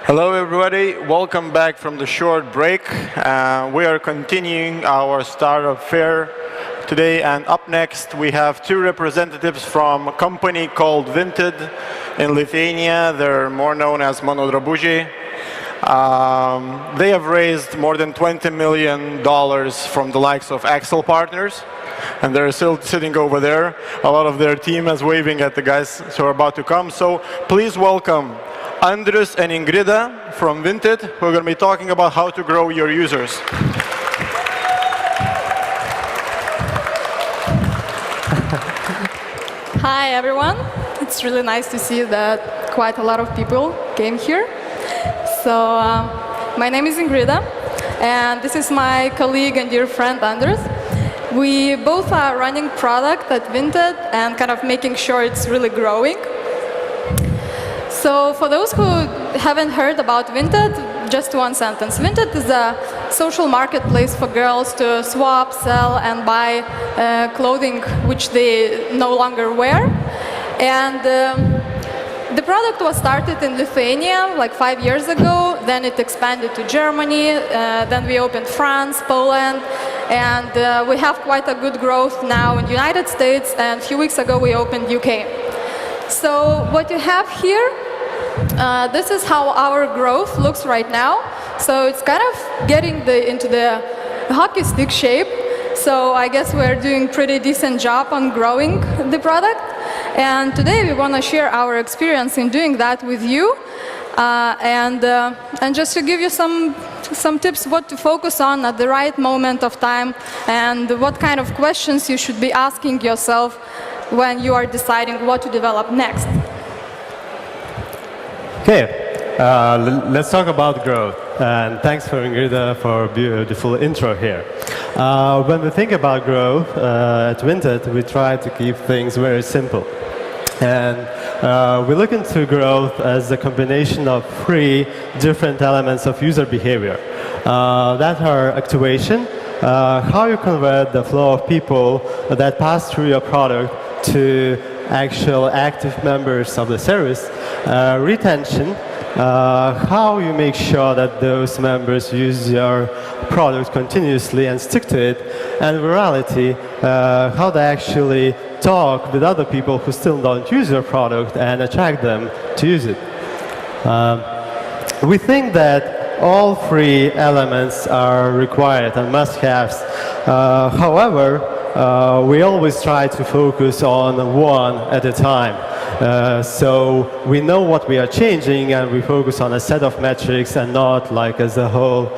Hello everybody, welcome back from the short break. We are continuing our startup fair today, and up next we have two representatives from a company called Vinted in Lithuania. They're more known as Mano Drabužiai. They have raised more than $20 million from the likes of Axel Partners, and they're still sitting over there. A lot of their team is waving at the guys who are about to come. So please welcome Andrius and Ingrida from Vinted, who are going to be talking about how to grow your users. Hi, everyone. It's really nice to see that quite a lot of people came here. So, my name is Ingrida, and this is my colleague and dear friend, Andrius. We both are running product at Vinted and kind of making sure it's really growing. So for those who haven't heard about Vinted, just one sentence. Vinted is a social marketplace for girls to swap, sell, and buy clothing which they no longer wear. And the product was started in Lithuania like 5 years ago. Then it expanded to Germany. Then we opened France, Poland. And we have quite a good growth now in the United States. And a few weeks ago, we opened UK. So what you have here, this is how our growth looks right now. So it's kind of getting into the hockey stick shape. So I guess we're doing a pretty decent job on growing the product. And today we want to share our experience in doing that with you. And just to give you some tips what to focus on at the right moment of time and what kind of questions you should be asking yourself when you are deciding what to develop next. Okay, let's talk about growth. And thanks for Ingrida for a beautiful intro here. When we think about growth at Vinted, we try to keep things very simple. And we look into growth as a combination of three different elements of user behavior. That are activation, how you convert the flow of people that pass through your product to actual active members of the service, retention, how you make sure that those members use your product continuously and stick to it, and virality, how they actually talk with other people who still don't use your product and attract them to use it. We think that all three elements are required and must-haves. However, we always try to focus on one at a time. So we know what we are changing and we focus on a set of metrics and not like as a whole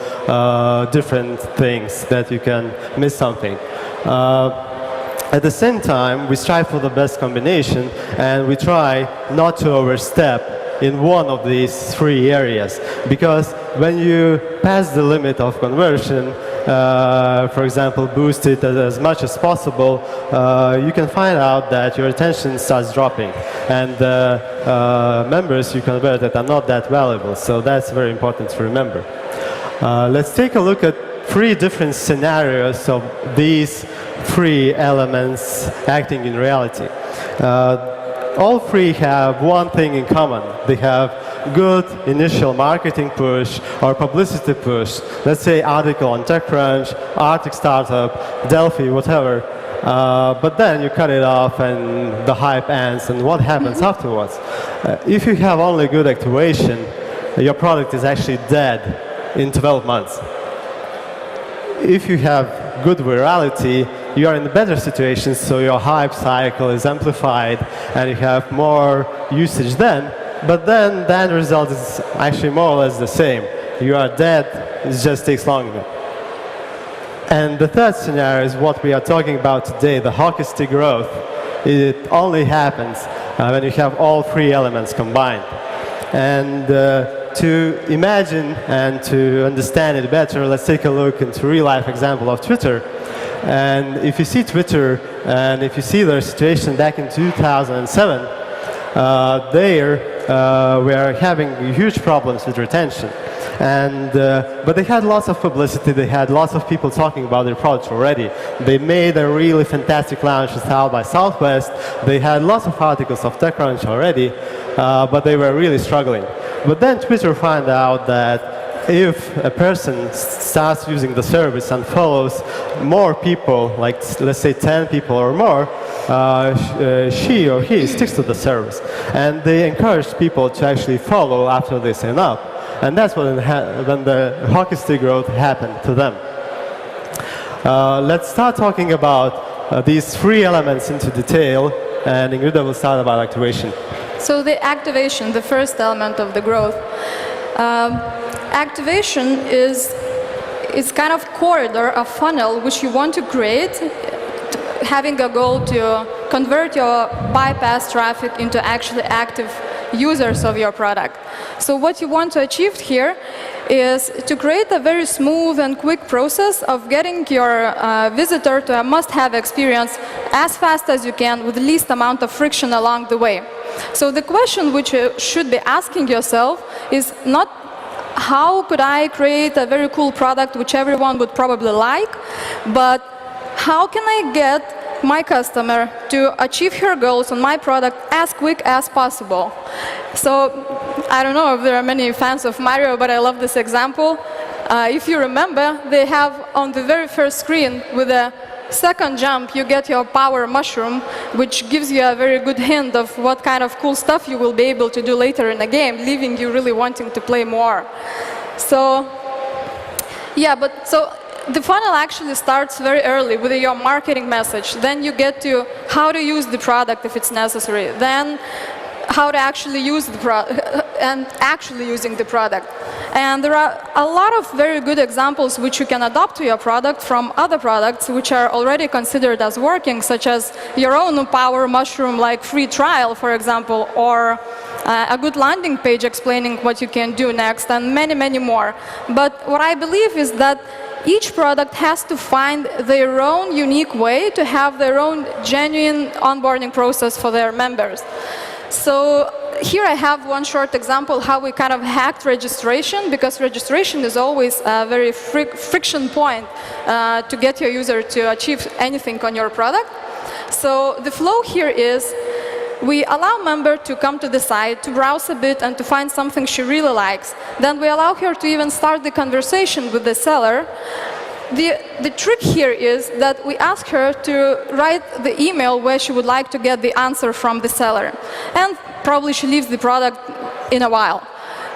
different things that you can miss something. At the same time, we strive for the best combination and we try not to overstep in one of these three areas. Because when you pass the limit of conversion, for example, boost it as much as possible, you can find out that your attention starts dropping. And members you convert that are not that valuable. So that's very important to remember. Let's take a look at three different scenarios of these three elements acting in reality. All three have one thing in common. They have good initial marketing push or publicity push. Let's say article on TechCrunch, Arctic Startup, Delphi, whatever. But then you cut it off and the hype ends, and what happens afterwards? If you have only good activation, your product is actually dead in 12 months. If you have good virality, you are in a better situation, so your hype cycle is amplified and you have more usage then. But then the end result is actually more or less the same. You are dead, it just takes longer. And the third scenario is what we are talking about today, the hockey stick growth. It only happens when you have all three elements combined. And to imagine and to understand it better, let's take a look into a real-life example of Twitter. And if you see Twitter, and if you see their situation back in 2007, we are having huge problems with retention. And, but they had lots of publicity, they had lots of people talking about their product already. They made a really fantastic launch with South by Southwest. They had lots of articles of TechCrunch already, but they were really struggling. But then Twitter found out that if a person starts using the service and follows more people, like let's say 10 people or more, she or he sticks to the service. And they encourage people to actually follow after they sign up. And that's when the hockey stick growth happened to them. Let's start talking about these 3 elements into detail, and Ingrida will start about activation. So the activation, the first element of the growth. Activation is kind of corridor, a funnel which you want to create, having a goal to convert your bypass traffic into actually active users of your product. So what you want to achieve here is to create a very smooth and quick process of getting your visitor to a must-have experience as fast as you can with the least amount of friction along the way. So the question which you should be asking yourself is not how could I create a very cool product which everyone would probably like, but how can I get my customer to achieve her goals on my product as quick as possible? So I don't know if there are many fans of Mario, but I love this example. If you remember, they have on the very first screen with a second jump, you get your power mushroom, which gives you a very good hint of what kind of cool stuff you will be able to do later in the game, leaving you really wanting to play more. So, yeah, but so the funnel actually starts very early with your marketing message. Then you get to how to use the product if it's necessary. Then how to actually use the product and actually using the product. And there are a lot of very good examples which you can adopt to your product from other products which are already considered as working, such as your own power mushroom like free trial, for example, or a good landing page explaining what you can do next, and many, many more. But what I believe is that each product has to find their own unique way to have their own genuine onboarding process for their members. So here I have one short example how we kind of hacked registration, because registration is always a very friction point to get your user to achieve anything on your product. So the flow here is we allow member to come to the site, to browse a bit and to find something she really likes. Then we allow her to even start the conversation with the seller. The trick here is that we ask her to write the email where she would like to get the answer from the seller. And probably she leaves the product in a while.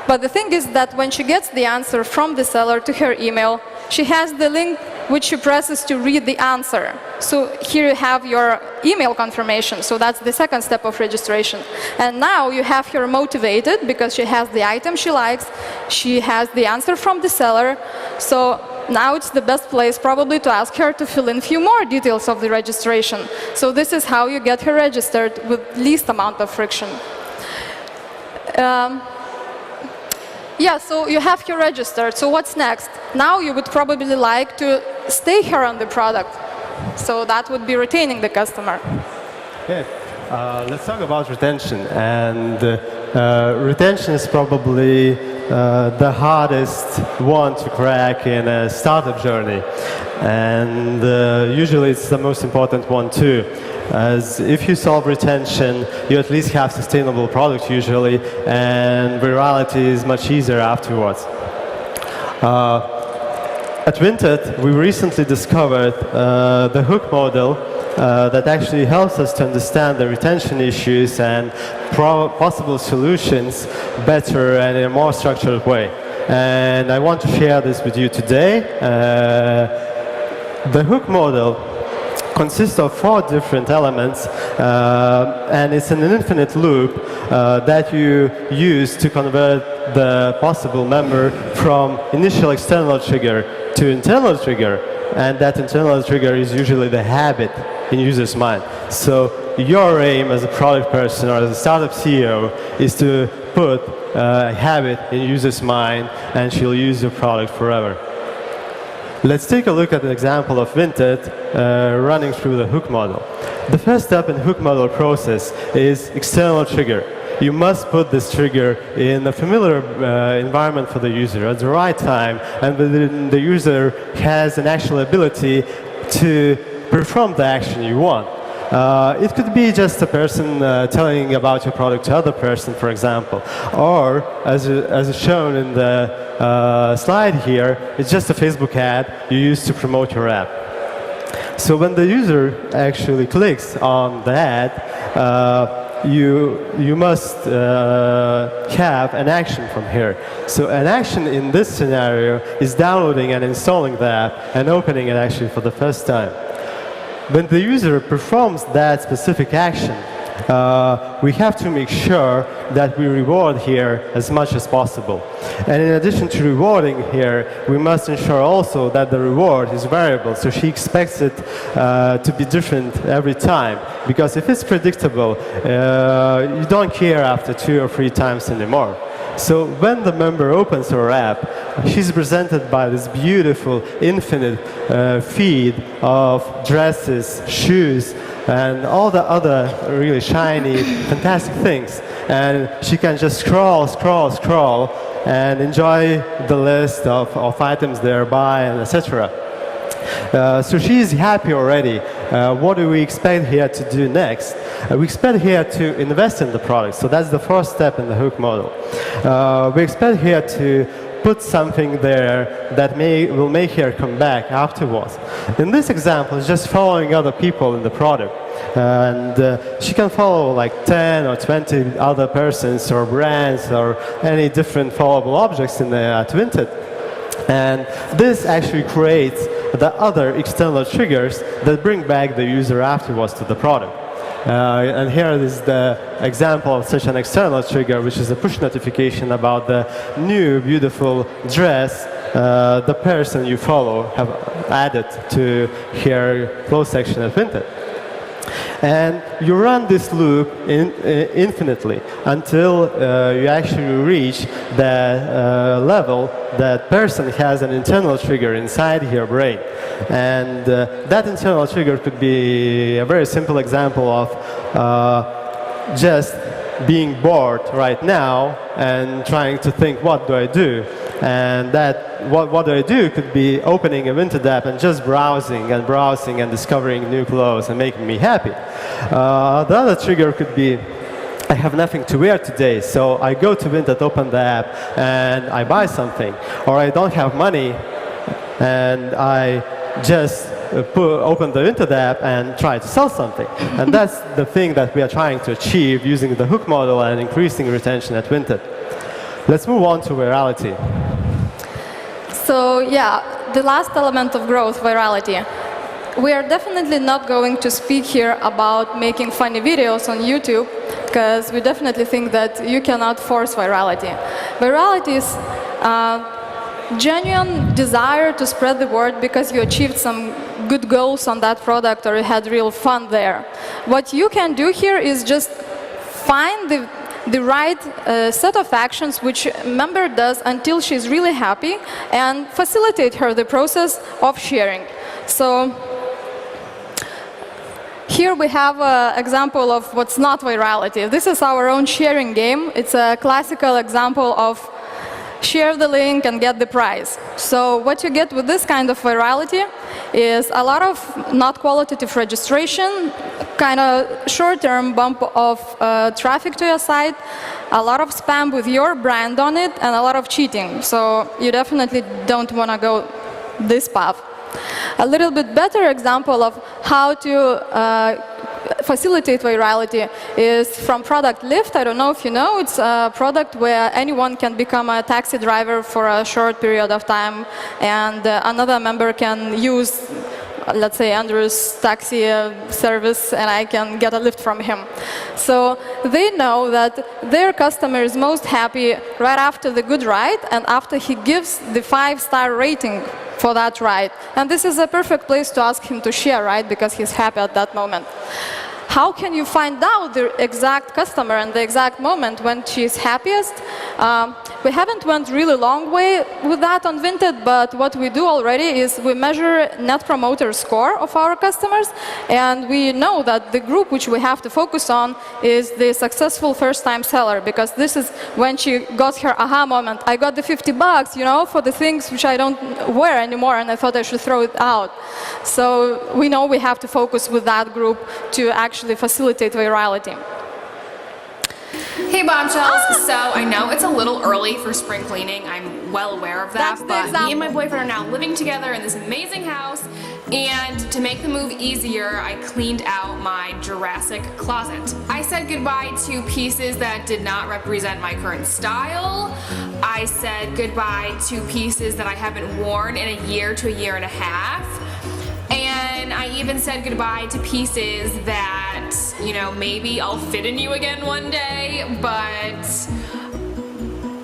But the thing is that when she gets the answer from the seller to her email, she has the link which she presses to read the answer. So here you have your email confirmation. So that's the second step of registration. And now you have her motivated because she has the item she likes. She has the answer from the seller. So now it's the best place probably to ask her to fill in a few more details of the registration. So this is how you get her registered with least amount of friction. Yeah, so you have her registered. So what's next? Now you would probably like to stay here on the product. So that would be retaining the customer. Okay. Let's talk about retention. And retention is probably the hardest one to crack in a startup journey. And usually it's the most important one too. As if you solve retention, you at least have sustainable products usually, and virality is much easier afterwards. At Vinted, we recently discovered the hook model that actually helps us to understand the retention issues and possible solutions better and in a more structured way. And I want to share this with you today. The hook model consists of 4 different elements, and it's an infinite loop that you use to convert the possible member from initial external trigger to internal trigger, and that internal trigger is usually the habit in user's mind. So your aim as a product person or as a startup CEO is to put a habit in user's mind, and she'll use your product forever. Let's take a look at an example of Vinted running through the hook model. The first step in the hook model process is external trigger. You must put this trigger in a familiar environment for the user at the right time, and when the user has an actual ability to perform the action you want. It could be just a person telling about your product to other person, for example. Or, as is shown in the slide here, it's just a Facebook ad you use to promote your app. So when the user actually clicks on the ad, you must have an action from here. So an action in this scenario is downloading and installing the app and opening it actually for the first time. When the user performs that specific action, we have to make sure that we reward here as much as possible. And in addition to rewarding here, we must ensure also that the reward is variable, so she expects it to be different every time. Because if it's predictable, you don't care after 2 or 3 times anymore. So when the member opens her app, she's presented by this beautiful infinite feed of dresses, shoes, and all the other really shiny, fantastic things. And she can just scroll, scroll, scroll, and enjoy the list of items thereby, and etc. So she is happy already. What do we expect here to do next? We expect here to invest in the product. So that's the first step in the hook model. We expect here to put something there that will make her come back afterwards. In this example, it's just following other people in the product. And she can follow like 10 or 20 other persons or brands or any different followable objects at Vinted. And this actually creates the other external triggers that bring back the user afterwards to the product. And here is the example of such an external trigger, which is a push notification about the new beautiful dress the person you follow have added to her clothes section at Vinted. And you run this loop infinitely until you actually reach the level that person has an internal trigger inside her brain. And that internal trigger could be a very simple example of just being bored right now and trying to think, what do I do? And that what do I do could be opening a Vinted app and just browsing and discovering new clothes and making me happy. The other trigger could be, I have nothing to wear today, so I go to Vinted, open the app, and I buy something. Or I don't have money, and I just open the Vinted app and try to sell something. And that's the thing that we are trying to achieve using the hook model and increasing retention at Vinted. Let's move on to virality. So yeah, the last element of growth, virality. We are definitely not going to speak here about making funny videos on YouTube, because we definitely think that you cannot force virality. Virality is genuine desire to spread the word because you achieved some good goals on that product or you had real fun there. What you can do here is just find the right set of actions which member does until she's really happy and facilitate her the process of sharing. So here we have an example of what's not virality. This is our own sharing game. It's a classical example of share the link and get the prize. So what you get with this kind of virality is a lot of not qualitative registration, kind of short-term bump of traffic to your site, a lot of spam with your brand on it, and a lot of cheating. So you definitely don't want to go this path. A little bit better example of how to facilitate virality is from product Lyft. I don't know if you know, it's a product where anyone can become a taxi driver for a short period of time, and another member can use, let's say, Andrius taxi service, and I can get a lift from him. So they know that their customer is most happy right after the good ride and after he gives the 5-star rating for that ride. And this is a perfect place to ask him to share, right? Because he's happy at that moment. How can you find out the exact customer and the exact moment when she's happiest? We haven't went really long way with that on Vinted, but what we do already is we measure Net Promoter Score of our customers, and we know that the group which we have to focus on is the successful first-time seller, because this is when she got her aha moment. I got the $50, you know, for the things which I don't wear anymore, and I thought I should throw it out. So we know we have to focus with that group to actually facilitate virality. Hey Bombshells, so I know it's a little early for spring cleaning, I'm well aware of that, but me and my boyfriend are now living together in this amazing house, and to make the move easier, I cleaned out my Jurassic closet. I said goodbye to pieces that did not represent my current style. I said goodbye to pieces that I haven't worn in a year to a year and a half. And I even said goodbye to pieces that, you know, maybe I'll fit in you again one day, but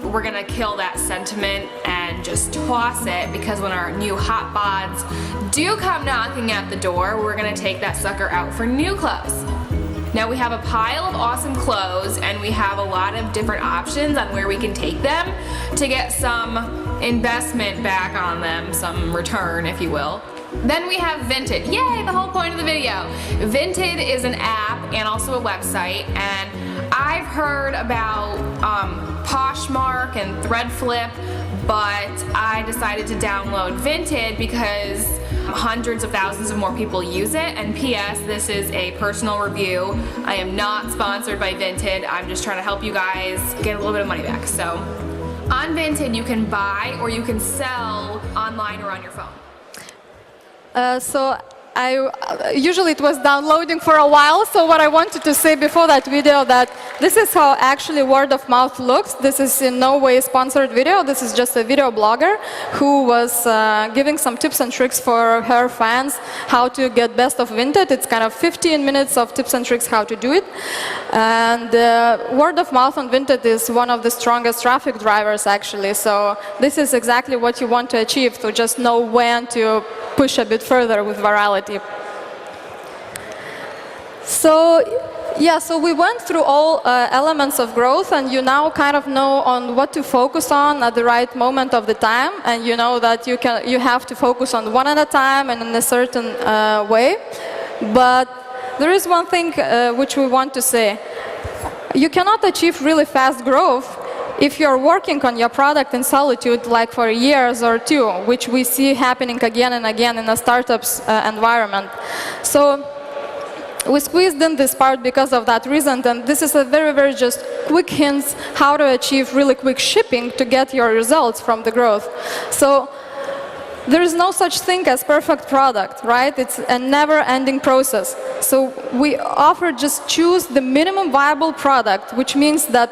we're gonna kill that sentiment and just toss it, because when our new hot bods do come knocking at the door, we're gonna take that sucker out for new clothes. Now we have a pile of awesome clothes, and we have a lot of different options on where we can take them to get some investment back on them, some return, if you will. Then we have Vinted. Yay, the whole point of the video. Vinted is an app and also a website, and I've heard about Poshmark and Threadflip, but I decided to download Vinted because hundreds of thousands of more people use it. And P.S. this is a personal review. I am not sponsored by Vinted. I'm just trying to help you guys get a little bit of money back. So on Vinted you can buy or you can sell online or on your phone. Usually it was downloading for a while, so what I wanted to say before that video, that this is how actually word of mouth looks. This is in no way a sponsored video. This is just a video blogger who was giving some tips and tricks for her fans how to get best of Vinted. It's kind of 15 minutes of tips and tricks how to do it. And word of mouth on Vinted is one of the strongest traffic drivers actually. So this is exactly what you want to achieve, to just know when to push a bit further with virality. So we went through all elements of growth, and you now kind of know on what to focus on at the right moment of the time, and you know that you have to focus on one at a time and in a certain way. But there is one thing which we want to say. You cannot achieve really fast growth if you're working on your product in solitude, like for years or two, which we see happening again and again in a startup's environment. So we squeezed in this part because of that reason, and this is a very, very just quick hints how to achieve really quick shipping to get your results from the growth. So there is no such thing as perfect product, right? It's a never-ending process. So we offer just choose the minimum viable product, which means that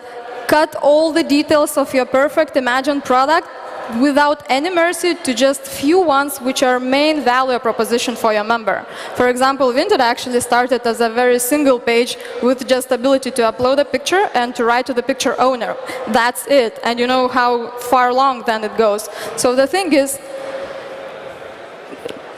cut all the details of your perfect imagined product without any mercy to just few ones which are main value proposition for your member. For example, Vinted actually started as a very single page with just ability to upload a picture and to write to the picture owner. That's it. And you know how far along then it goes. So the thing is,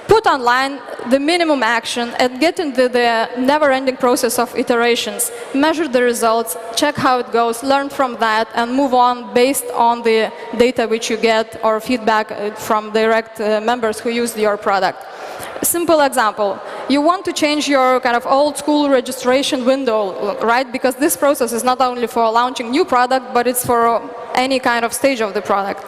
put online the minimum action and get into the never-ending process of iterations. Measure the results, check how it goes, learn from that, and move on based on the data which you get or feedback from direct members who use your product. Simple example. You want to change your kind of old school registration window, right? Because this process is not only for launching new product, but it's for any kind of stage of the product.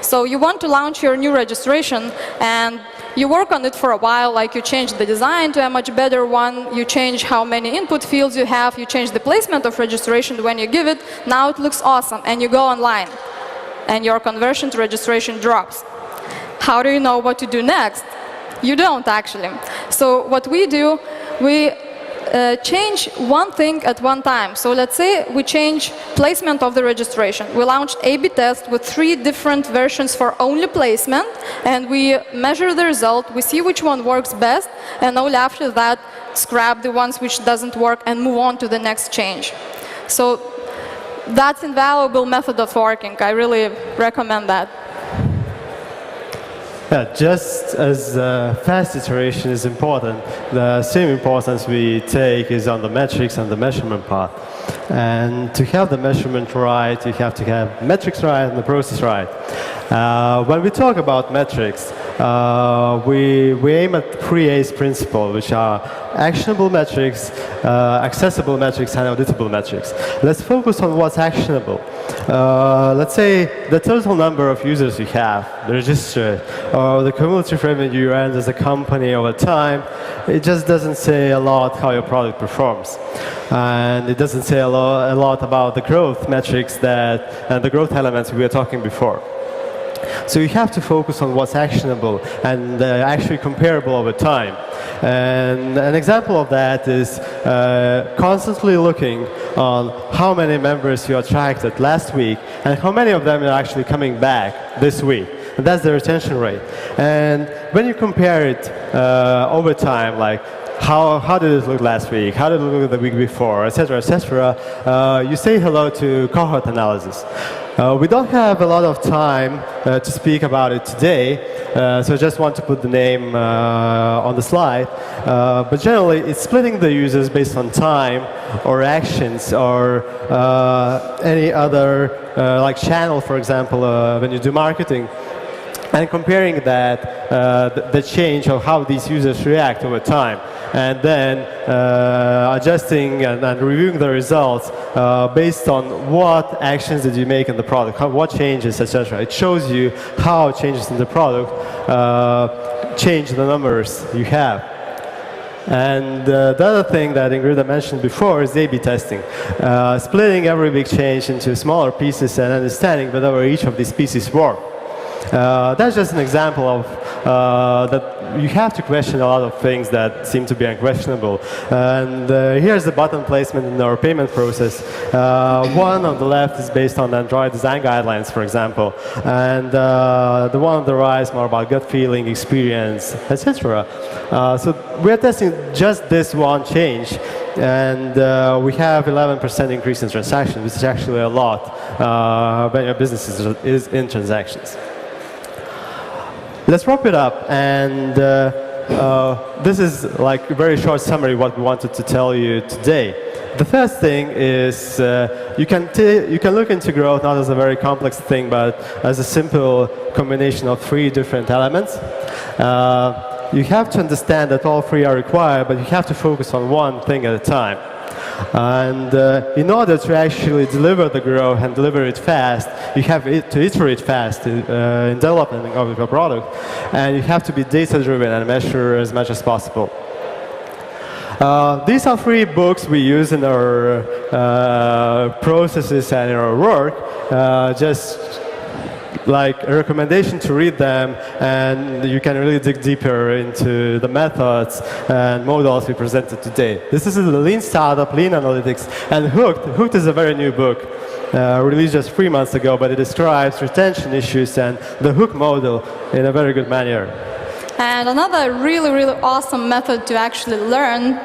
So you want to launch your new registration, and you work on it for a while, like you change the design to a much better one, you change how many input fields you have, you change the placement of registration when you give it, now it looks awesome, and you go online, and your conversion to registration drops. How do you know what to do next? You don't, actually. So what we do, we change one thing at one time. So let's say we change placement of the registration. We launched A/B test with 3 different versions for only placement, and we measure the result, we see which one works best, and only after that scrap the ones which doesn't work and move on to the next change. So that's an invaluable method of working. I really recommend that. Yeah, just as fast iteration is important, the same importance we take is on the metrics and the measurement part. And to have the measurement right, you have to have metrics right and the process right. When we talk about metrics, we aim at 3 A's principle, which are actionable metrics, accessible metrics, and auditable metrics. Let's focus on what's actionable. Let's say the total number of users you have, the registered, or the cumulative revenue you earned as a company over time. It just doesn't say a lot how your product performs. And it doesn't say a lot about the growth metrics and the growth elements we were talking before. So you have to focus on what's actionable and actually comparable over time. And an example of that is constantly looking on how many members you attracted last week and how many of them are actually coming back this week. And that's the retention rate. And when you compare it over time, like how did it look last week, how did it look the week before, etc., you say hello to cohort analysis. We don't have a lot of time to speak about it today, so I just want to put the name on the slide. But generally, it's splitting the users based on time or actions or any other like channel, for example, when you do marketing, and comparing that, the change of how these users react over time, and then adjusting and reviewing the results based on what actions did you make in the product, what changes, etc. It shows you how changes in the product change the numbers you have. And the other thing that Ingrida mentioned before is A/B testing. Splitting every big change into smaller pieces and understanding whether each of these pieces work. That's just an example of that you have to question a lot of things that seem to be unquestionable. And here's the button placement in our payment process. One on the left is based on Android design guidelines, for example. And the one on the right is more about gut feeling, experience, etc. So we're testing just this one change. And we have 11% increase in transactions, which is actually a lot when your business is in transactions. Let's wrap it up, and this is like a very short summary of what we wanted to tell you today. The first thing is you can look into growth not as a very complex thing, but as a simple combination of 3 different elements. You have to understand that all 3 are required, but you have to focus on one thing at a time. And in order to actually deliver the growth and deliver it fast, you have to iterate fast in development of your product, and you have to be data-driven and measure as much as possible. These are 3 books we use in our processes and in our work. Just like a recommendation to read them, and you can really dig deeper into the methods and models we presented today. This is the Lean Startup, Lean Analytics, and Hooked. Hooked is a very new book, released just 3 months ago, but it describes retention issues and the hook model in a very good manner. And another really, really awesome method to actually learn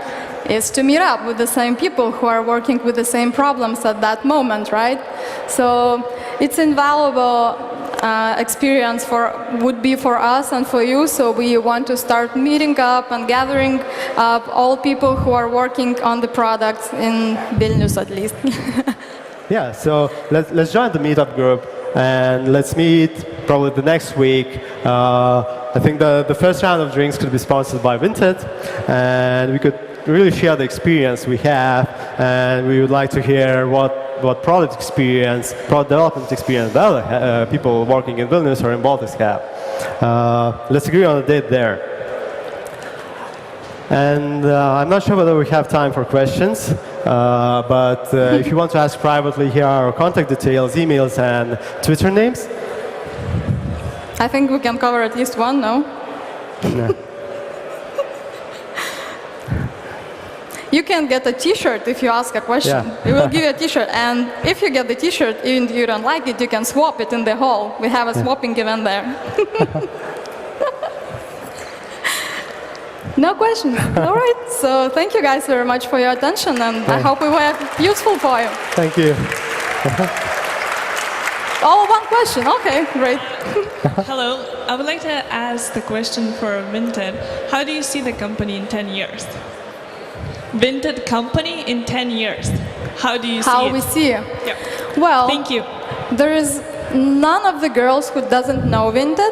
is to meet up with the same people who are working with the same problems at that moment, right? So it's invaluable experience would be for us and for you, so we want to start meeting up and gathering up all people who are working on the products in Vilnius at least. Yeah, so let's join the meetup group and let's meet probably the next week. I think the first round of drinks could be sponsored by Vinted, and we could really share the experience we have, and we would like to hear what product experience, product development experience the other people working in Vilnius or in Baltics have. Let's agree on a date there. And I'm not sure whether we have time for questions, but if you want to ask privately, here are our contact details, emails, and Twitter names. I think we can cover at least one, no? No. You can get a T-shirt if you ask a question. Yeah. We will give you a T-shirt, and if you get the T-shirt, even if you don't like it, you can swap it in the hall. We have a swapping event there. No questions. All right. So thank you guys very much for your attention, and I hope we were useful for you. Thank you. Oh, one question. Okay, great. Hello. I would like to ask the question for Vinted. How do you see the company in 10 years? Vinted company in 10 years. How do you see How it? we see it? Yeah. Well, Thank you. there is none of the girls who doesn't know Vinted.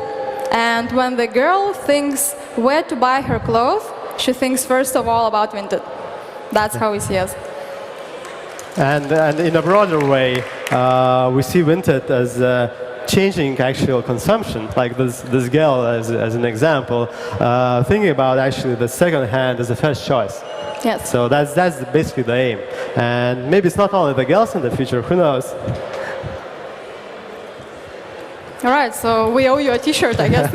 And when the girl thinks where to buy her clothes, she thinks first of all about Vinted. That's how we see us. And in a broader way, we see Vinted as changing actual consumption. Like this girl, as an example, thinking about actually the second hand as a first choice. Yes. So that's basically the aim. And maybe it's not only the girls in the future, who knows? All right, so we owe you a T-shirt, I guess.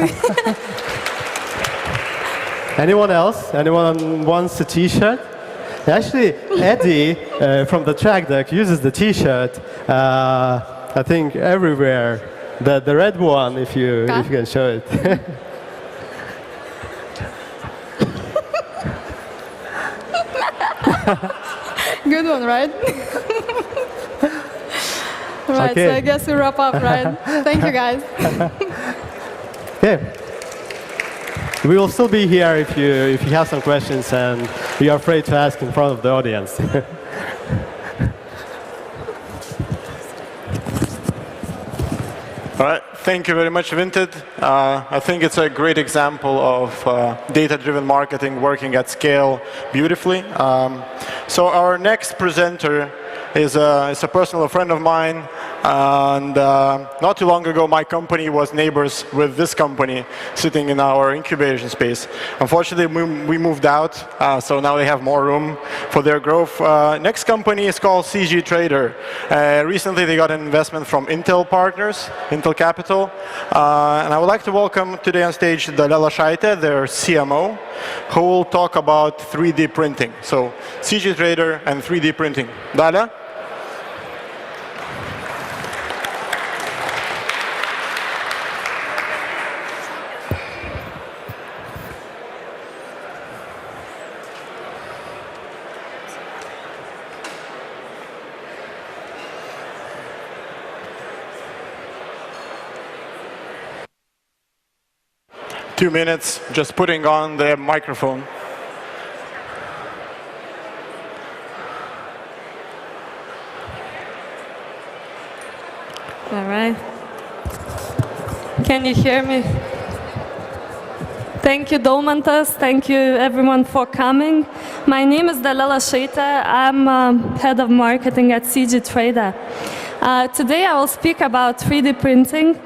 Anyone else? Anyone wants a T-shirt? Actually, Eddie from the track deck uses the T-shirt, I think, everywhere. The red one, if you can show it. Good one, right? Right, Okay. so I guess we wrap up, right? Thank you, guys. Yeah. We will still be here if you have some questions and you're afraid to ask in front of the audience. All right, thank you very much, Vinted. I think it's a great example of data-driven marketing working at scale beautifully. So our next presenter is a personal friend of mine, and not too long ago my company was neighbors with this company sitting in our incubation space. Unfortunately, we moved out, so now they have more room for their growth. Next company is called CGTrader. Recently they got an investment from Intel Partners, Intel Capital, and I would like to welcome today on stage Dalia Lašaitė, their CMO, who will talk about 3D printing. So CGTrader and 3D printing. Dalia? Two minutes, just putting on the microphone. All right. Can you hear me? Thank you, Daumantas. Thank you, everyone, for coming. My name is Dalia Lašaitė. I'm head of marketing at CGTrader. Today I will speak about 3D printing.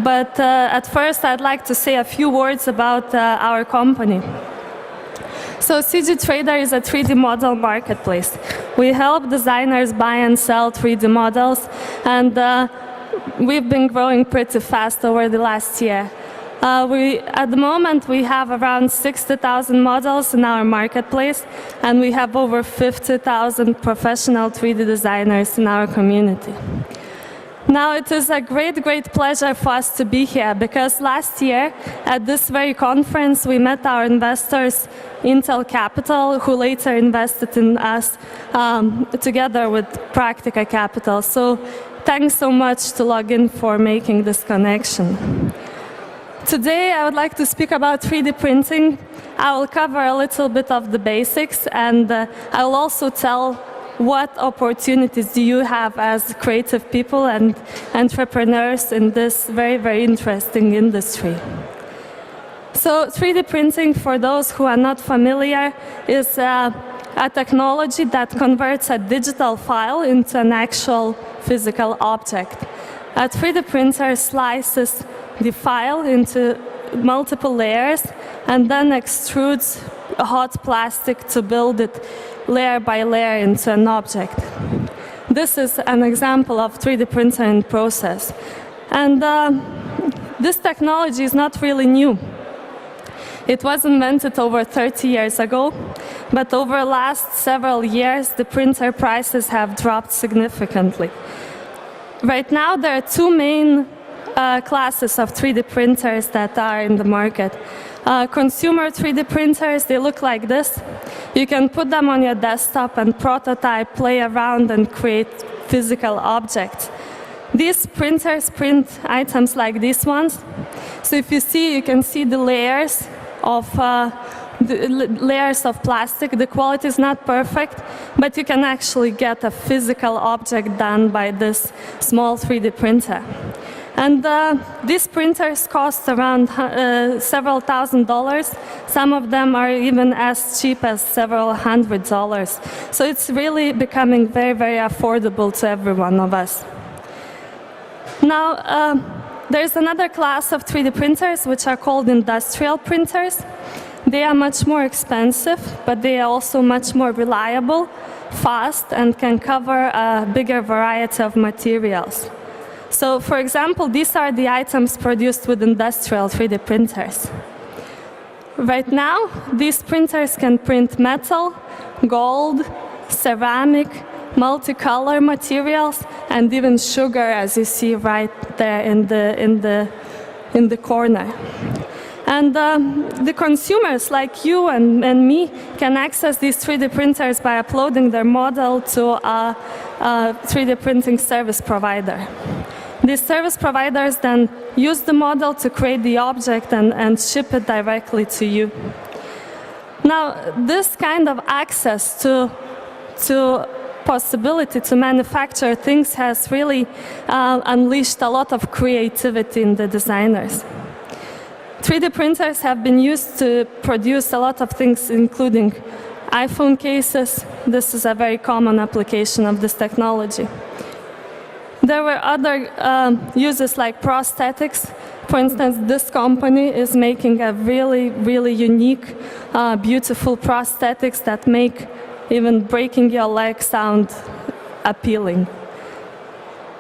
But at first, I'd like to say a few words about our company. So CGTrader is a 3D model marketplace. We help designers buy and sell 3D models, and we've been growing pretty fast over the last year. At the moment, we have around 60,000 models in our marketplace, and we have over 50,000 professional 3D designers in our community. Now, it is a great, great pleasure for us to be here, because last year, at this very conference, we met our investors, Intel Capital, who later invested in us together with Practica Capital. So thanks so much to Login for making this connection. Today, I would like to speak about 3D printing. I will cover a little bit of the basics, and I will also tell what opportunities do you have as creative people and entrepreneurs in this very, very interesting industry. So 3D printing, for those who are not familiar, is a technology that converts a digital file into an actual physical object. A 3D printer slices the file into multiple layers and then extrudes hot plastic to build it layer by layer into an object. This is an example of 3D printer in process. And this technology is not really new. It was invented over 30 years ago, but over the last several years, the printer prices have dropped significantly. Right now, there are two main classes of 3D printers that are in the market. Consumer 3D printers, they look like this. You can put them on your desktop and prototype, play around, and create physical objects. These printers print items like these ones. So if you see, you can see the layers of layers of plastic. The quality is not perfect, but you can actually get a physical object done by this small 3D printer. And these printers cost around several $1,000s. Some of them are even as cheap as several $100s. So it's really becoming very, very affordable to every one of us. Now, there's another class of 3D printers which are called industrial printers. They are much more expensive, but they are also much more reliable, fast, and can cover a bigger variety of materials. So, for example, these are the items produced with industrial 3D printers. Right now, these printers can print metal, gold, ceramic, multicolor materials, and even sugar, as you see right there in the corner. And the consumers, like you and me, can access these 3D printers by uploading their model to a 3D printing service provider. These service providers then use the model to create the object and ship it directly to you. Now, this kind of access to possibility to manufacture things has really unleashed a lot of creativity in the designers. 3D printers have been used to produce a lot of things, including iPhone cases. This is a very common application of this technology. There were other uses like prosthetics. For instance, this company is making a really, really unique, beautiful prosthetics that make even breaking your leg sound appealing.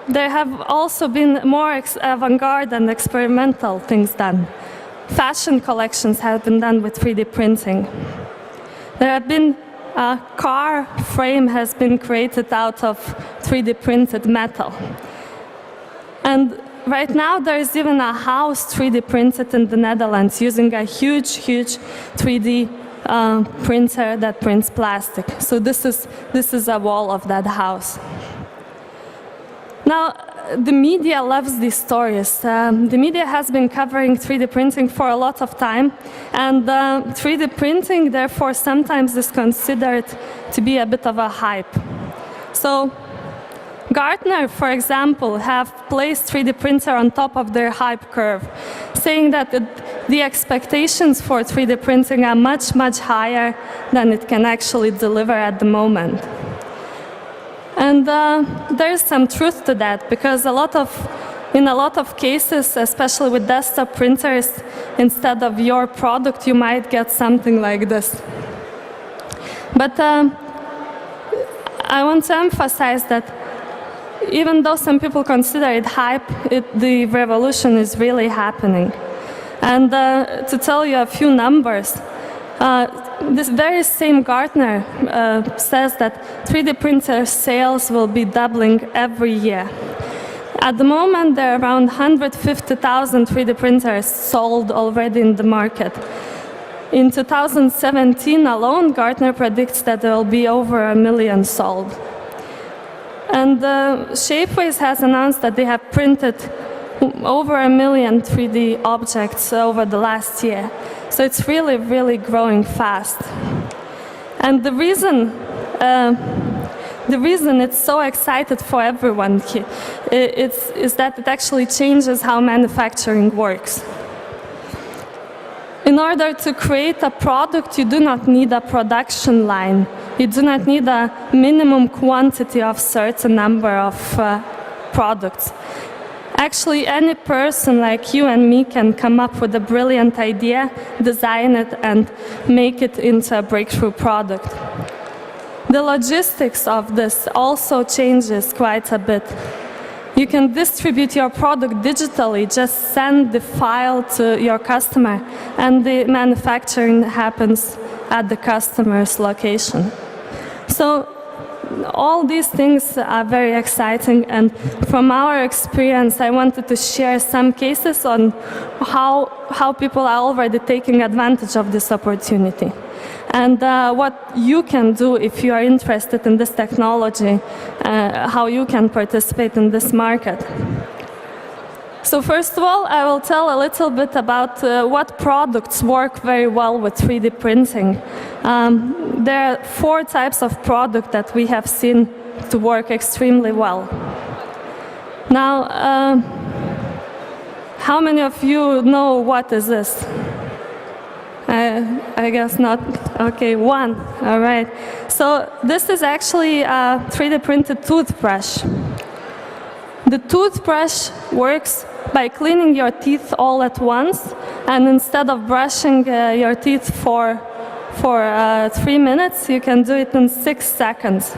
There have also been more avant-garde and experimental things done. Fashion collections have been done with 3D printing. There have been a car frame has been created out of 3D printed metal. And right now there is even a house 3D printed in the Netherlands using a huge, huge 3D printer that prints plastic. So this is a wall of that house. Now, the media loves these stories. The media has been covering 3D printing for a lot of time, and 3D printing, therefore, sometimes is considered to be a bit of a hype. So, Gartner, for example, have placed 3D printer on top of their hype curve, saying that the expectations for 3D printing are much, much higher than it can actually deliver at the moment. And there's some truth to that, because in a lot of cases, especially with desktop printers, instead of your product, you might get something like this. But I want to emphasize that even though some people consider it hype, the revolution is really happening. And to tell you a few numbers, this very same Gartner says that 3D printer sales will be doubling every year. At the moment, there are around 150,000 3D printers sold already in the market. In 2017 alone, Gartner predicts that there will be over 1 million sold. And Shapeways has announced that they have printed over 1 million 3D objects over the last year. So it's really, really growing fast. And the reason it's so excited for everyone here is that it actually changes how manufacturing works. In order to create a product, you do not need a production line. You do not need a minimum quantity of certain number of products. Actually, any person like you and me can come up with a brilliant idea, design it, and make it into a breakthrough product. The logistics of this also changes quite a bit. You can distribute your product digitally, just send the file to your customer, and the manufacturing happens at the customer's location. So all these things are very exciting, and from our experience, I wanted to share some cases on how people are already taking advantage of this opportunity. And what you can do if you are interested in this technology, how you can participate in this market. So first of all, I will tell a little bit about what products work very well with 3D printing. There are 4 types of product that we have seen to work extremely well. Now, how many of you know what is this? I guess not. Okay, 1. All right. So this is actually a 3D printed toothbrush. The toothbrush works by cleaning your teeth all at once, and instead of brushing your teeth for 3 minutes, you can do it in 6 seconds.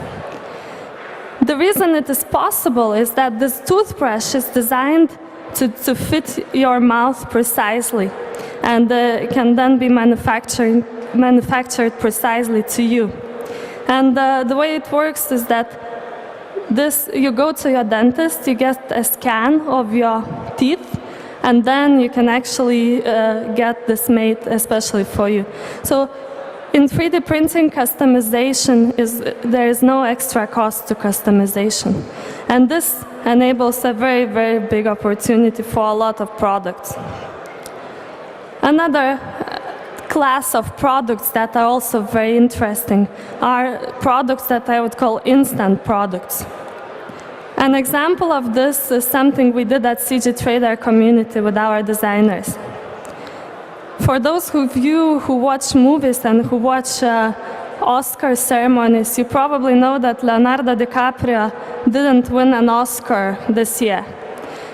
The reason it is possible is that this toothbrush is designed to fit your mouth precisely, and it can then be manufactured precisely to you. And the way it works is that you go to your dentist, you get a scan of your teeth, and then you can actually get this made especially for you. So in 3D printing, customization there is no extra cost to customization. And this enables a very, very big opportunity for a lot of products. Another class of products that are also very interesting are products that I would call instant products. An example of this is something we did at CGTrader community with our designers. For those of you who watch movies and who watch Oscar ceremonies, you probably know that Leonardo DiCaprio didn't win an Oscar this year.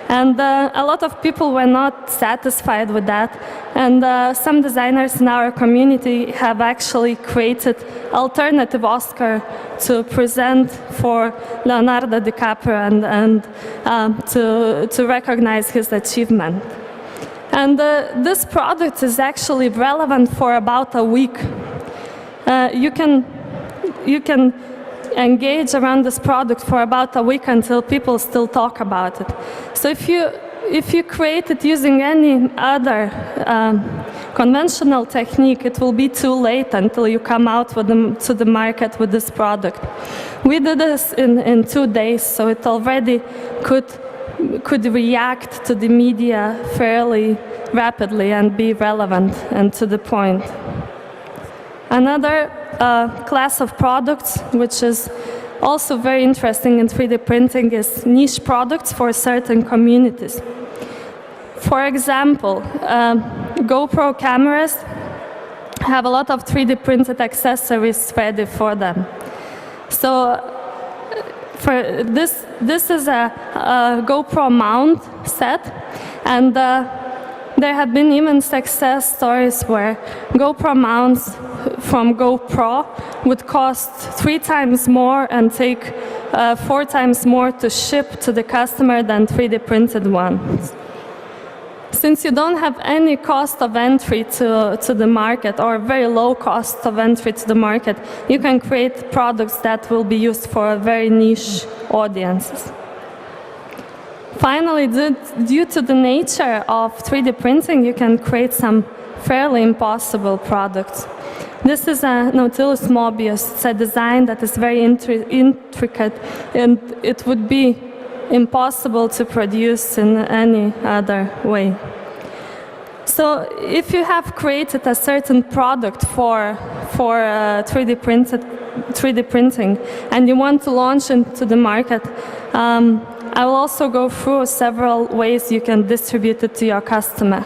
And a lot of people were not satisfied with that. And some designers in our community have actually created alternative Oscar to present for Leonardo DiCaprio and to recognize his achievement. And this product is actually relevant for about a week. You can engage around this product for about a week until people still talk about it. So if you create it using any other conventional technique, it will be too late until you come out to the market with this product. We did this in 2 days, so it already could react to the media fairly rapidly and be relevant and to the point. Another class of products, which is also very interesting in 3D printing, is niche products for certain communities. For example, GoPro cameras have a lot of 3D printed accessories ready for them. So for this is a GoPro mount set, and there have been even success stories where GoPro mounts from GoPro would cost 3 times more and take 4 times more to ship to the customer than 3D printed ones. Since you don't have any cost of entry to the market, or very low cost of entry to the market, you can create products that will be used for very niche audiences. Finally, due to the nature of 3D printing, you can create some fairly impossible products. This is a Nautilus Mobius. It's a design that is very intricate, and it would be impossible to produce in any other way. So if you have created a certain product for 3D printing and you want to launch into the market, I will also go through several ways you can distribute it to your customer.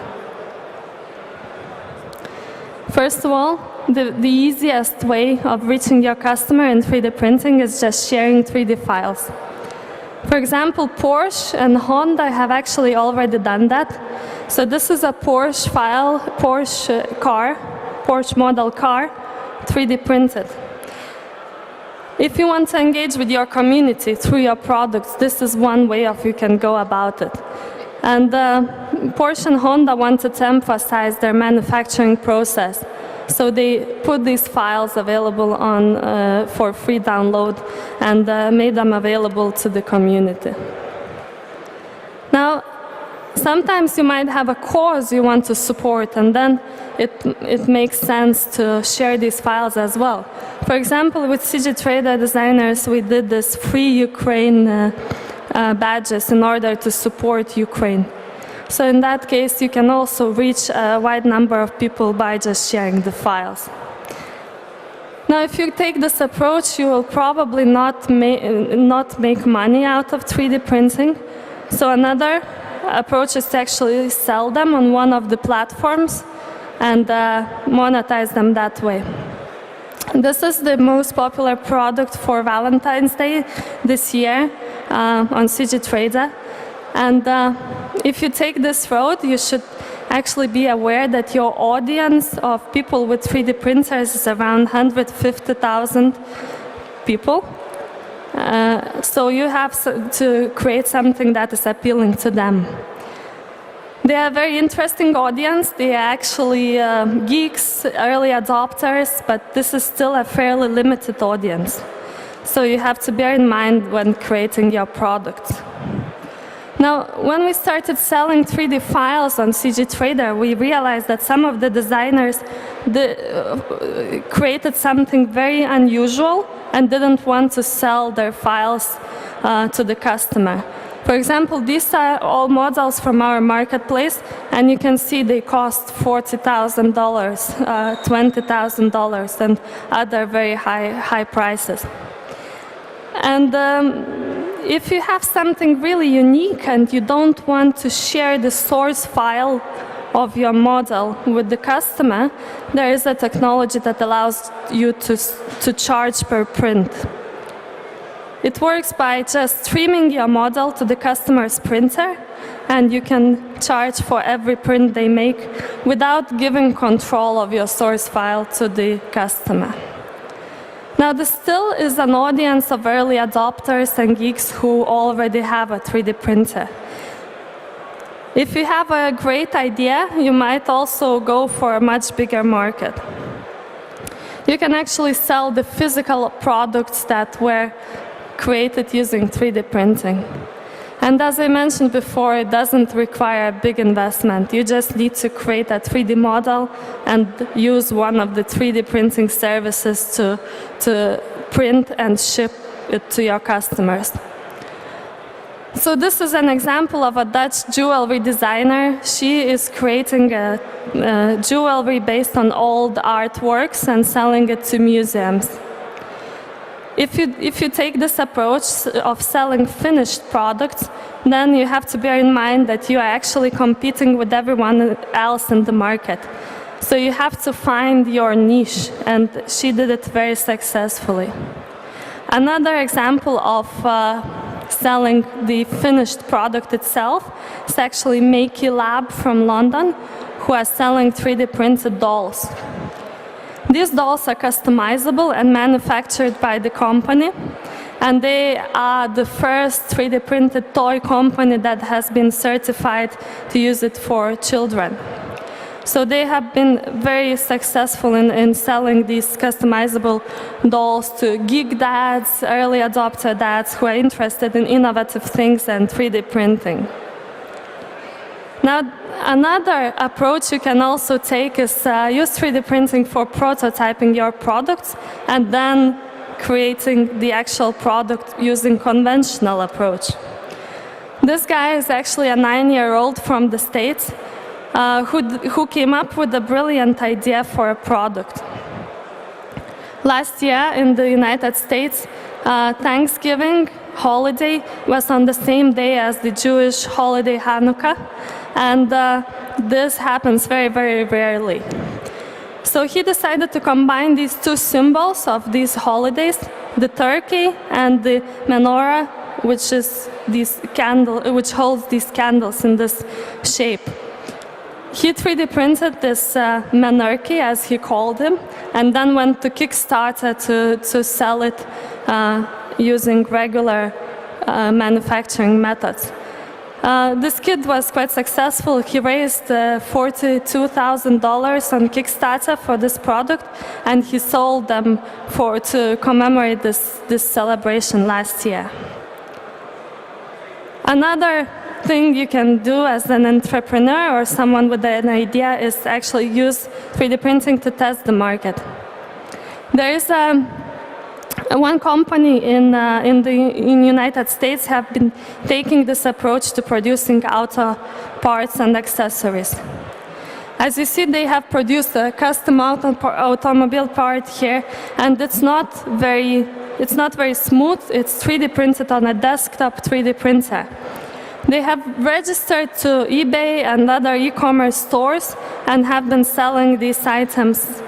First of all, the easiest way of reaching your customer in 3D printing is just sharing 3D files. For example, Porsche and Honda have actually already done that. So this is a Porsche file, Porsche model car, 3D printed. If you want to engage with your community through your products, this is one way of you can go about it. And Porsche and Honda wanted to emphasize their manufacturing process. So they put these files available for free download and made them available to the community. Now, sometimes you might have a cause you want to support, and then it makes sense to share these files as well. For example, with CGTrader designers, we did this free Ukraine badges in order to support Ukraine. So in that case, you can also reach a wide number of people by just sharing the files. Now, if you take this approach, you will probably not make money out of 3D printing. So another approach is to actually sell them on one of the platforms and monetize them that way. This is the most popular product for Valentine's Day this year on CGTrader. And if you take this road, you should actually be aware that your audience of people with 3D printers is around 150,000 people. So you have to create something that is appealing to them. They are a very interesting audience. They are actually geeks, early adopters, but this is still a fairly limited audience. So you have to bear in mind when creating your products. Now, when we started selling 3D files on CGTrader, we realized that some of the designers created something very unusual and didn't want to sell their files to the customer. For example, these are all models from our marketplace, and you can see they cost $40,000, $20,000, and other very high prices. And if you have something really unique and you don't want to share the source file of your model with the customer, there is a technology that allows you to charge per print. It works by just streaming your model to the customer's printer, and you can charge for every print they make without giving control of your source file to the customer. Now, there still is an audience of early adopters and geeks who already have a 3D printer. If you have a great idea, you might also go for a much bigger market. You can actually sell the physical products that were created using 3D printing. And as I mentioned before, it doesn't require a big investment. You just need to create a 3D model and use one of the 3D printing services to print and ship it to your customers. So this is an example of a Dutch jewelry designer. She is creating a jewelry based on old artworks and selling it to museums. If you take this approach of selling finished products, then you have to bear in mind that you are actually competing with everyone else in the market. So you have to find your niche, and she did it very successfully. Another example of selling the finished product itself is actually Makey Lab from London, who are selling 3D printed dolls. These dolls are customizable and manufactured by the company, and they are the first 3D printed toy company that has been certified to use it for children. So they have been very successful in selling these customizable dolls to geek dads, early adopter dads who are interested in innovative things and 3D printing. Now, another approach you can also take is use 3D printing for prototyping your products and then creating the actual product using conventional approach. This guy is actually a 9-year-old from the States who came up with a brilliant idea for a product. Last year in the United States, Thanksgiving holiday was on the same day as the Jewish holiday Hanukkah, and this happens very, very rarely. So he decided to combine these two symbols of these holidays, the turkey and the menorah, which holds these candles in this shape. He 3D printed this menarche, as he called him, and then went to Kickstarter to sell it using regular manufacturing methods. This kid was quite successful. He raised $42,000 on Kickstarter for this product, and he sold them to commemorate this celebration last year. Another thing you can do as an entrepreneur or someone with an idea is actually use 3D printing to test the market. There is a one company in United States have been taking this approach to producing auto parts and accessories. As you see, they have produced a custom automobile part here, and it's not very smooth. It's 3D printed on a desktop 3D printer. They have registered to eBay and other e-commerce stores and have been selling these items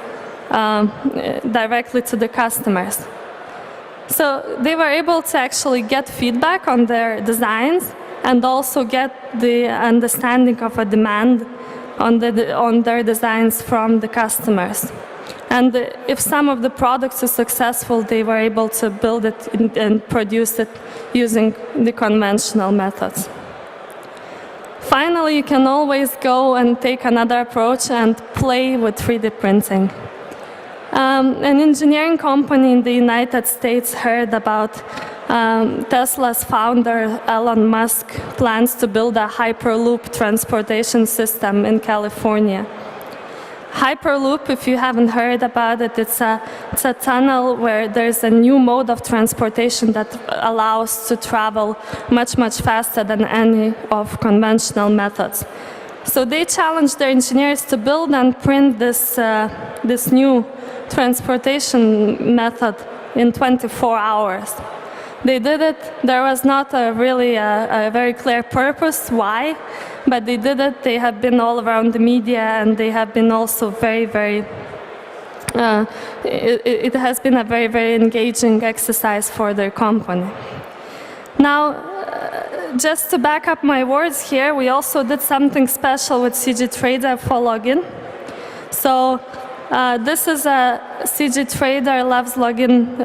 directly to the customers. So they were able to actually get feedback on their designs and also get the understanding of a demand on their designs from the customers. And if some of the products are successful, they were able to build it and produce it using the conventional methods. Finally, you can always go and take another approach and play with 3D printing. An engineering company in the United States heard about Tesla's founder, Elon Musk, plans to build a Hyperloop transportation system in California. Hyperloop, if you haven't heard about it, it's a tunnel where there's a new mode of transportation that allows to travel much, much faster than any of conventional methods. So they challenged their engineers to build and print this new transportation method in 24 hours. They did it. There was not really a very clear purpose why, but they did it. They have been all around the media, and they have been also very, very, it has been a very, very engaging exercise for their company. Now, just to back up my words here, we also did something special with CGTrader for login. So this is a CGTrader Loves Login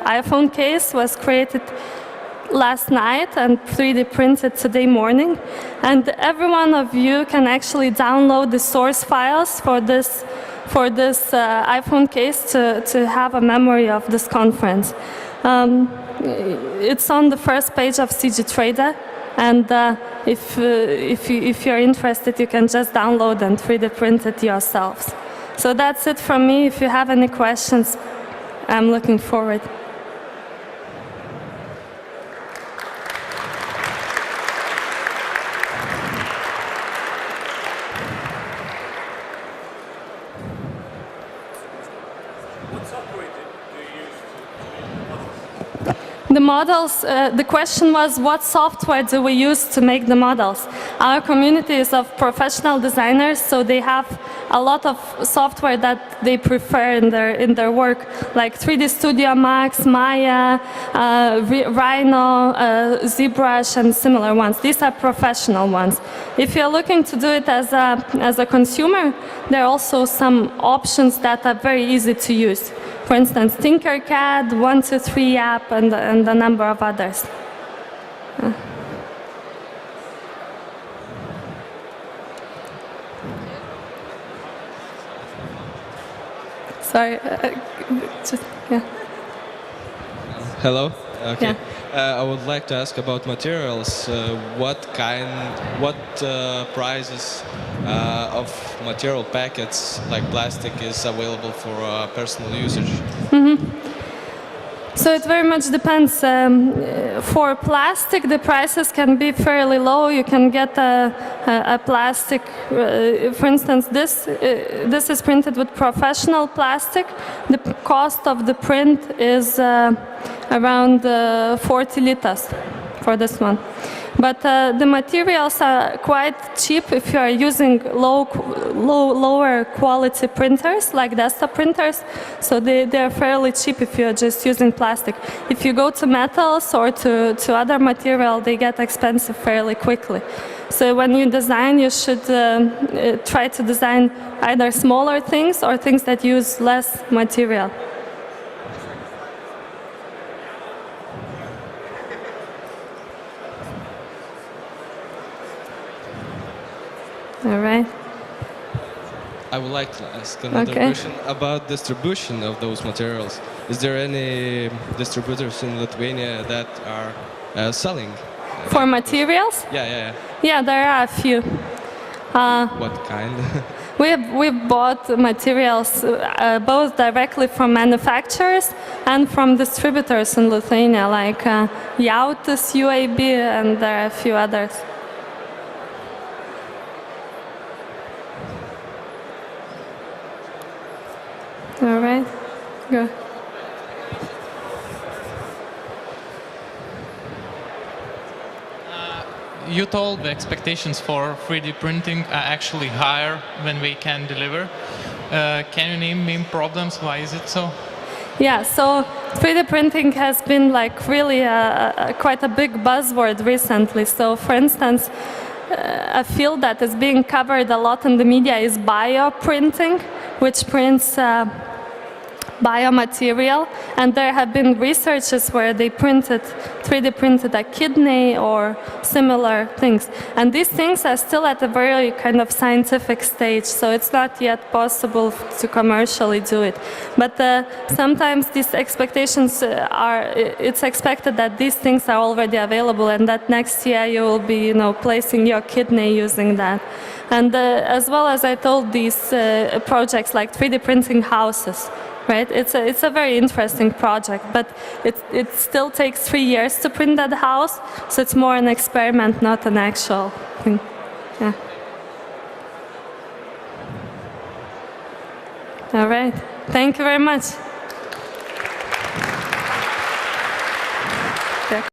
iPhone case, was created last night and 3D printed today morning. And every one of you can actually download the source files for this iPhone case to have a memory of this conference. It's on the first page of CGTrader, and if you're interested, you can just download and 3D print it yourselves. So that's it from me. If you have any questions, I'm looking forward. The models, the question was, what software do we use to make the models? Our community is of professional designers, so they have a lot of software that they prefer in their work, like 3D Studio Max, Maya, Rhino, ZBrush, and similar ones. These are professional ones. If you're looking to do it as a consumer, there are also some options that are very easy to use. For instance, Tinkercad, 123 app, and a number of others. Sorry, yeah. Hello. Okay. Yeah. I would like to ask about materials. What prices of material packets like plastic is available for personal usage? So it very much depends. For plastic, the prices can be fairly low. You can get a plastic, for instance, this is printed with professional plastic. The cost of the print is around 40 liters for this one. But the materials are quite cheap if you are using lower quality printers, like desktop printers. So they're fairly cheap if you're just using plastic. If you go to metals or to other material, they get expensive fairly quickly. So when you design, you should try to design either smaller things or things that use less material. All right. I would like to ask another question about distribution of those materials. Is there any distributors in Lithuania that are selling? For materials? Yeah. Yeah, there are a few. What kind? we've bought materials both directly from manufacturers and from distributors in Lithuania, like Jautis, UAB, and there are a few others. All right, go. You told the expectations for 3D printing are actually higher when we can deliver. Can you name main problems? Why is it so? Yeah, so 3D printing has been like really quite a big buzzword recently. So for instance, a field that is being covered a lot in the media is bioprinting, which prints biomaterial, and there have been researches where they 3D printed a kidney or similar things. And these things are still at a very kind of scientific stage, so it's not yet possible to commercially do it. But sometimes these expectations it's expected that these things are already available and that next year you will be, placing your kidney using that. And as well as I told, these projects like 3D printing houses. Right, it's a very interesting project, but it still takes 3 years to print that house, so it's more an experiment, not an actual thing. Yeah. All right. Thank you very much.